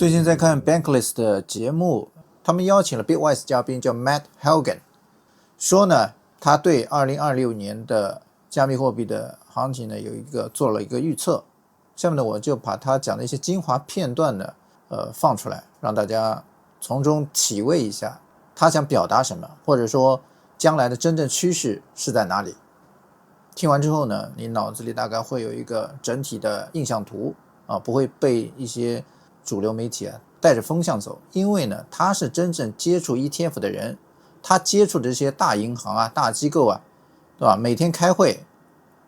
最近在看 Bankless 的节目，他们邀请了 Bitwise 嘉宾叫 Matt Helgen， 说呢，他对2026年的加密货币的行情呢做了一个预测。下面呢，我就把他讲的一些精华片段呢，放出来，让大家从中体味一下他想表达什么，或者说将来的真正趋势是在哪里。听完之后呢，你脑子里大概会有一个整体的印象图啊，不会被一些主流媒体带着风向走，因为呢，他是真正接触 ETF 的人，他接触的这些大银行啊、大机构啊，对吧？每天开会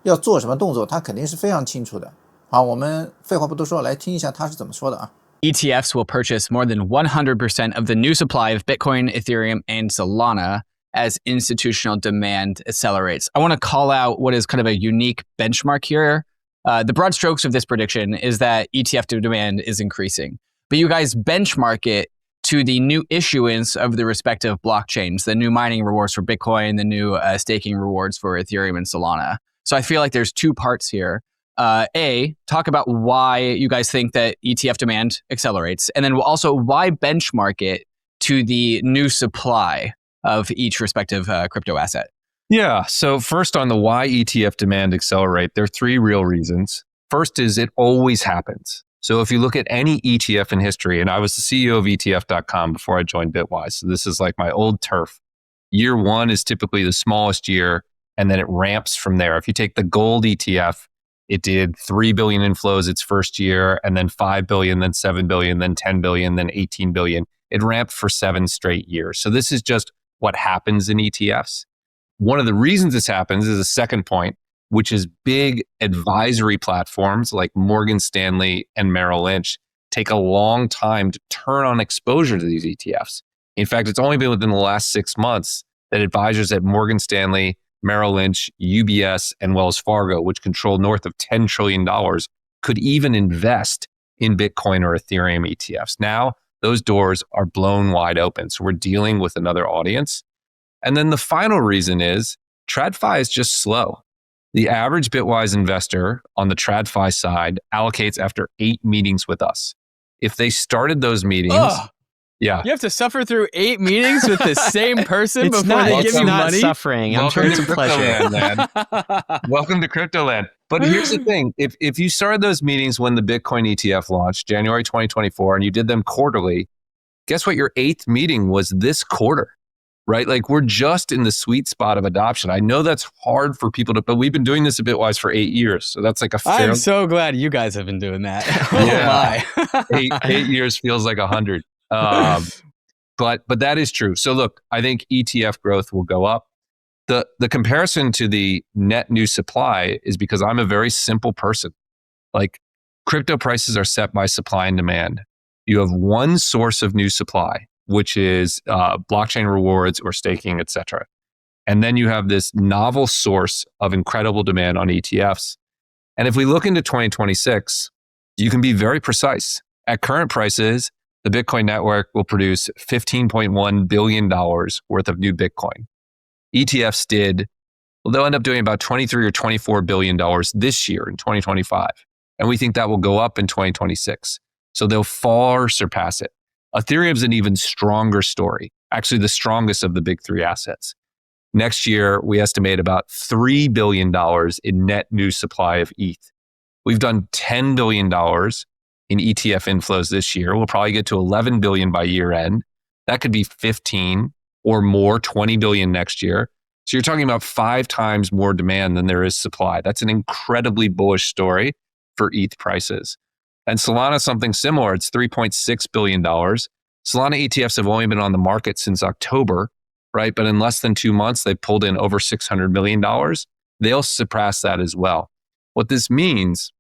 要做什么动作，他肯定是非常清楚的。好，我们废话不多说，来听一下他是怎么说的啊。ETFs will purchase more than 100% of the new supply of Bitcoin, Ethereum, and Solana as institutional demand accelerates. I want to call out what is kind of a unique benchmark here. The broad strokes of this prediction is that ETF demand is increasing, but you guys benchmark it to the new issuance of the respective blockchains, the new mining rewards for Bitcoin, the new staking rewards for Ethereum and Solana. So I feel like there's two parts here. Talk about why you guys think that ETF demand accelerates, and then also why benchmark it to the new supply of each respective crypto asset. Yeah. So first on the why ETF demand accelerate, there are three real reasons. First is it always happens. So if you look at any ETF in history, and I was the CEO of ETF.com before I joined Bitwise, so this is like my old turf. Year one is typically the smallest year, and then it ramps from there. If you take the gold ETF, it did 3 billion inflows its first year, and then 5 billion, then 7 billion, then 10 billion, then 18 billion. It ramped for 7 straight years. So this is just what happens in ETFs. One of the reasons this happens is a second point, which is big advisory platforms like Morgan Stanley and Merrill Lynch take a long time to turn on exposure to these ETFs. In fact, it's only been within the last 6 months that advisors at Morgan Stanley, Merrill Lynch, UBS, and Wells Fargo, which control north of $10 trillion, could even invest in Bitcoin or Ethereum ETFs. Now, those doors are blown wide open. So we're dealing with another audience. And then the final reason is TradFi is just slow. The average Bitwise investor on the TradFi side allocates after 8 meetings with us. If they started those meetings... Yeah. You have to suffer through 8 meetings with the same person before they give you money? Suffering. I'm sure it's a pleasure. Land. Welcome to Crypto Land. But here's the thing. If you started those meetings when the Bitcoin ETF launched, January 2024, and you did them quarterly, guess what? Your 8th meeting was this quarter, right? Like we're just in the sweet spot of adoption. I know that's hard for people to, but we've been doing this at Bitwise for 8 years. So that's like a fair... I'm so glad you guys have been doing that. Yeah. 8 years feels like 100. But that is true. So look, I think ETF growth will go up. The comparison to the net new supply is because I'm a very simple person. Like crypto prices are set by supply and demand. You have one source of new supply, which is blockchain rewards or staking, etc. And then you have this novel source of incredible demand on ETFs. And if we look into 2026, you can be very precise. At current prices, the Bitcoin network will produce $15.1 billion worth of new Bitcoin. ETFs they'll end up doing about $23 or $24 billion this year in 2025. And we think that will go up in 2026. So they'll far surpass it. Ethereum's an even stronger story, actually the strongest of the big 3 assets. Next year, we estimate about $3 billion in net new supply of ETH. We've done $10 billion in ETF inflows this year. We'll probably get to 11 billion by year end. That could be 15 or more, 20 billion next year. So you're talking about 5 times more demand than there is supply. That's an incredibly bullish story for ETH prices. And Solana is something similar. It's $3.6 billion. Solana ETFs have only been on the market since October, right? But in less than 2 months, they've pulled in over $600 million. They'll surpass that as well. What this means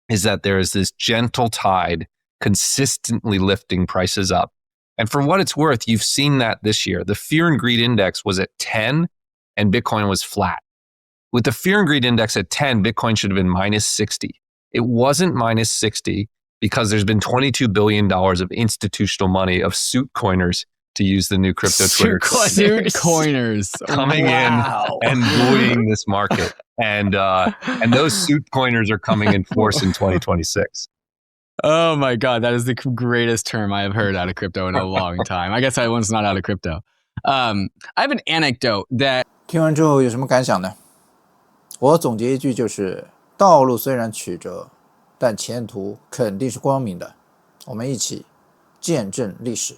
is that there is this gentle tide consistently lifting prices up. And for what it's worth, you've seen that this year. The Fear and Greed Index was at 10 and Bitcoin was flat. With the Fear and Greed Index at 10, Bitcoin should have been minus 60. It wasn't minus 60 because there's been $22 billion of institutional money of suit coiners, to use the new crypto Twitter. Suit coiners coming in and buoying this market. And those suit coiners are coming in force in 2026. Oh my God, that is the greatest term I have heard out of crypto in a long time. I guess I was not out of crypto. I have an anecdote that 听完之后有什么感想呢？我总结一句就是：道路虽然曲折，但前途肯定是光明的。我们一起见证历史。